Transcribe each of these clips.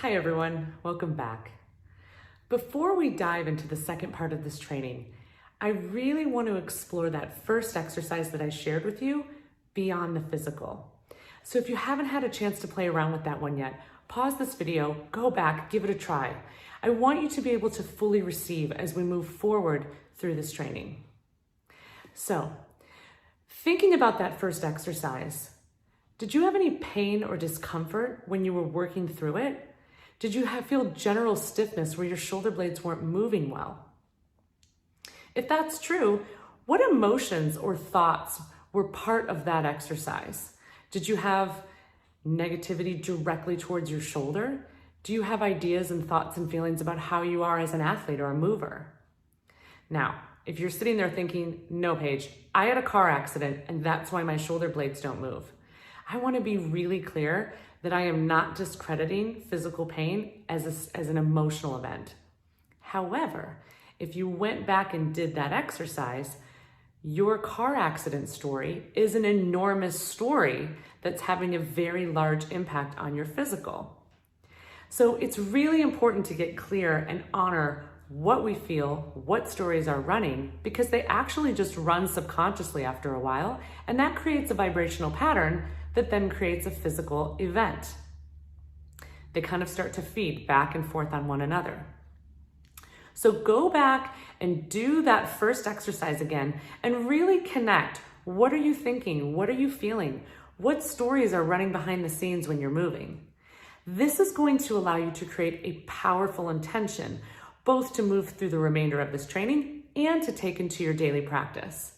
Hi everyone, welcome back. Before we dive into the second part of this training, I really want to explore that first exercise that I shared with you beyond the physical. So if you haven't had a chance to play around with that one yet, pause this video, go back, give it a try. I want you to be able to fully receive as we move forward through this training. So, thinking about that first exercise, did you have any pain or discomfort when you were working through it? Did you feel general stiffness where your shoulder blades weren't moving well? If that's true, what emotions or thoughts were part of that exercise? Did you have negativity directly towards your shoulder? Do you have ideas and thoughts and feelings about how you are as an athlete or a mover? Now, if you're sitting there thinking, no, Paige, I had a car accident and that's why my shoulder blades don't move, I want to be really clear that I am not discrediting physical pain as an emotional event. However, if you went back and did that exercise, your car accident story is an enormous story that's having a very large impact on your physical. So it's really important to get clear and honor what we feel, what stories are running, because they actually just run subconsciously after a while, and that creates a vibrational pattern that then creates a physical event. They kind of start to feed back and forth on one another. So go back and do that first exercise again and really connect. What are you thinking? What are you feeling? What stories are running behind the scenes when you're moving? This is going to allow you to create a powerful intention, both to move through the remainder of this training and to take into your daily practice.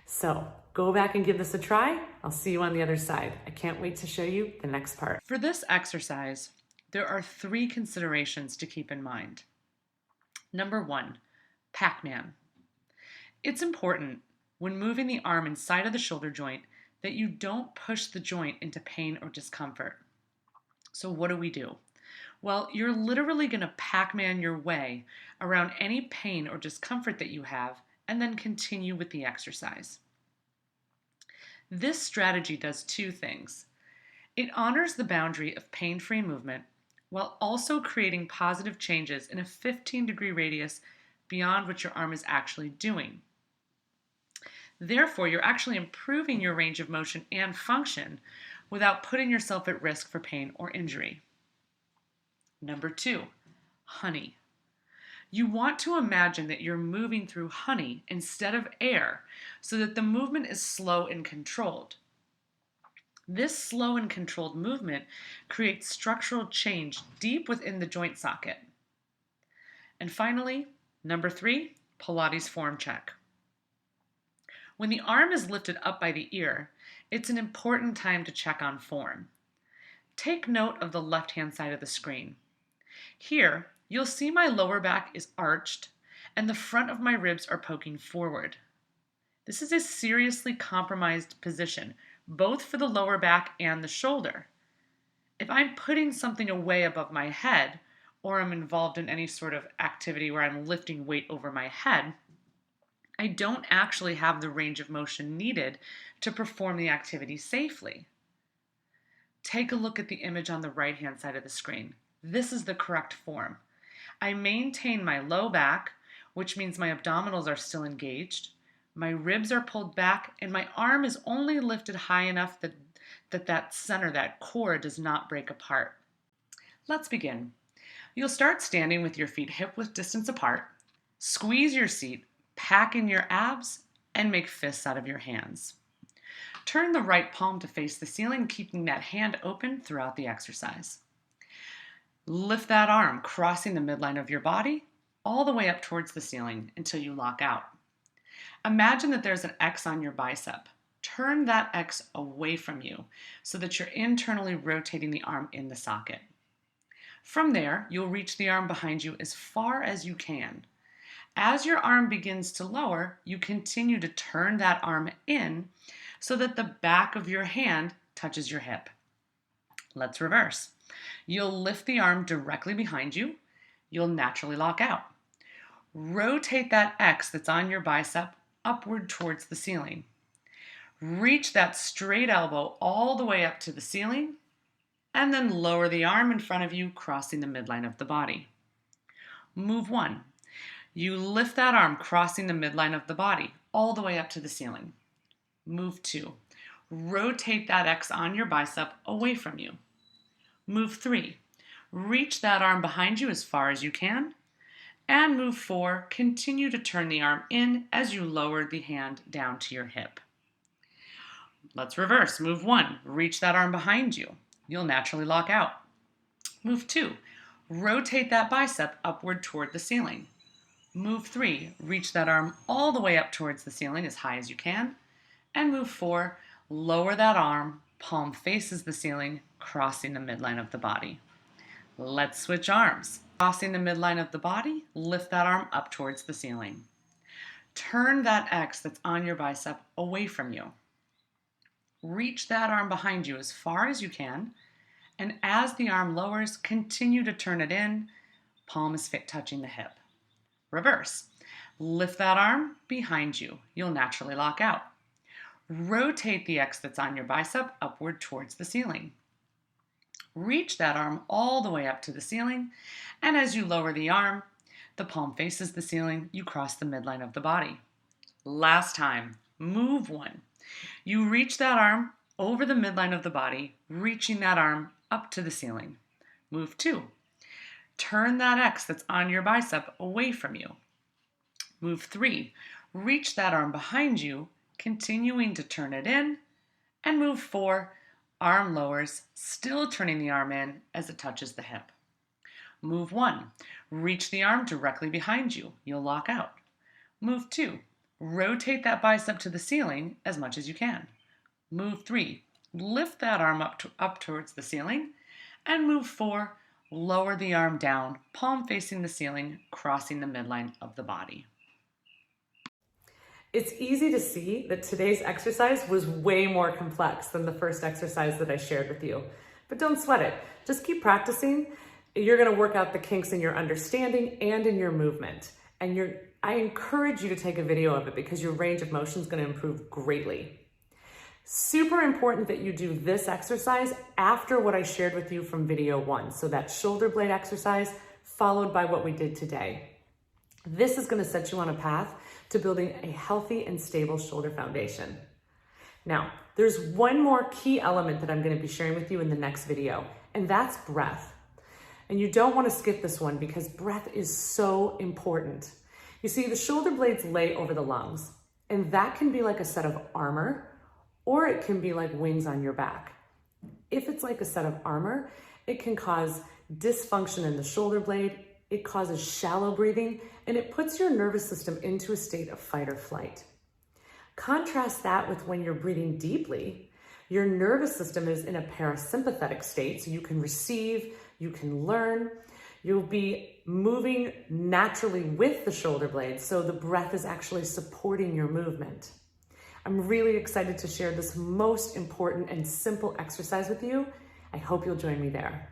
So go back and give this a try. I'll see you on the other side. I can't wait to show you the next part. For this exercise, there are 3 considerations to keep in mind. Number 1, Pac-Man. It's important when moving the arm inside of the shoulder joint that you don't push the joint into pain or discomfort. So what do? Well, you're literally going to Pac-Man your way around any pain or discomfort that you have and then continue with the exercise. This strategy does 2 things. It honors the boundary of pain-free movement while also creating positive changes in a 15-degree radius beyond what your arm is actually doing. Therefore, you're actually improving your range of motion and function without putting yourself at risk for pain or injury. Number 2, honey. You want to imagine that you're moving through honey instead of air so that the movement is slow and controlled. This slow and controlled movement creates structural change deep within the joint socket. And finally, number 3, Pilates form check. When the arm is lifted up by the ear, it's an important time to check on form. Take note of the left-hand side of the screen. Here, you'll see my lower back is arched and the front of my ribs are poking forward. This is a seriously compromised position, both for the lower back and the shoulder. If I'm putting something away above my head, or I'm involved in any sort of activity where I'm lifting weight over my head, I don't actually have the range of motion needed to perform the activity safely. Take a look at the image on the right-hand side of the screen. This is the correct form. I maintain my low back, which means my abdominals are still engaged. My ribs are pulled back and my arm is only lifted high enough that center, that core, does not break apart. Let's begin. You'll start standing with your feet hip-width distance apart. Squeeze your seat, pack in your abs, and make fists out of your hands. Turn the right palm to face the ceiling, keeping that hand open throughout the exercise. Lift that arm, crossing the midline of your body, all the way up towards the ceiling until you lock out. Imagine that there's an X on your bicep. Turn that X away from you so that you're internally rotating the arm in the socket. From there, you'll reach the arm behind you as far as you can. As your arm begins to lower, you continue to turn that arm in so that the back of your hand touches your hip. Let's reverse. You'll lift the arm directly behind you. You'll naturally lock out. Rotate that X that's on your bicep upward towards the ceiling. Reach that straight elbow all the way up to the ceiling and then lower the arm in front of you, crossing the midline of the body. Move 1. You lift that arm, crossing the midline of the body, all the way up to the ceiling. Move 2. Rotate that X on your bicep away from you. Move 3. Reach that arm behind you as far as you can. And move 4. Continue to turn the arm in as you lower the hand down to your hip. Let's reverse. Move 1. Reach that arm behind you. You'll naturally lock out. Move 2. Rotate that bicep upward toward the ceiling. Move 3. Reach that arm all the way up towards the ceiling as high as you can. And move 4. Lower that arm, palm faces the ceiling, crossing the midline of the body. Let's switch arms. Crossing the midline of the body, lift that arm up towards the ceiling. Turn that X that's on your bicep away from you. Reach that arm behind you as far as you can, and as the arm lowers, continue to turn it in, palm is touching the hip. Reverse. Lift that arm behind you. You'll naturally lock out. Rotate the X that's on your bicep upward towards the ceiling. Reach that arm all the way up to the ceiling, and as you lower the arm, the palm faces the ceiling, you cross the midline of the body. Last time, move 1. You reach that arm over the midline of the body, reaching that arm up to the ceiling. Move 2. Turn that X that's on your bicep away from you. Move 3. Reach that arm behind you, continuing to turn it in. And move 4. Arm lowers, still turning the arm in as it touches the hip. Move 1. Reach the arm directly behind you. You'll lock out. Move 2. Rotate that bicep to the ceiling as much as you can. Move 3. Lift that arm up towards the ceiling. And move 4. Lower the arm down, palm facing the ceiling, crossing the midline of the body. It's easy to see that today's exercise was way more complex than the first exercise that I shared with you. But don't sweat it. Just keep practicing. You're going to work out the kinks in your understanding and in your movement. And I encourage you to take a video of it because your range of motion is going to improve greatly. Super important that you do this exercise after what I shared with you from video 1. So that shoulder blade exercise followed by what we did today. This is going to set you on a path to building a healthy and stable shoulder foundation. Now, there's one more key element that I'm going to be sharing with you in the next video, and that's breath. And you don't want to skip this one because breath is so important. You see, the shoulder blades lay over the lungs, and that can be like a set of armor, or it can be like wings on your back. If it's like a set of armor, it can cause dysfunction in the shoulder blade, it causes shallow breathing, and it puts your nervous system into a state of fight or flight. Contrast that with when you're breathing deeply. Your nervous system is in a parasympathetic state, so you can receive, you can learn, you'll be moving naturally with the shoulder blades, so the breath is actually supporting your movement. I'm really excited to share this most important and simple exercise with you. I hope you'll join me there.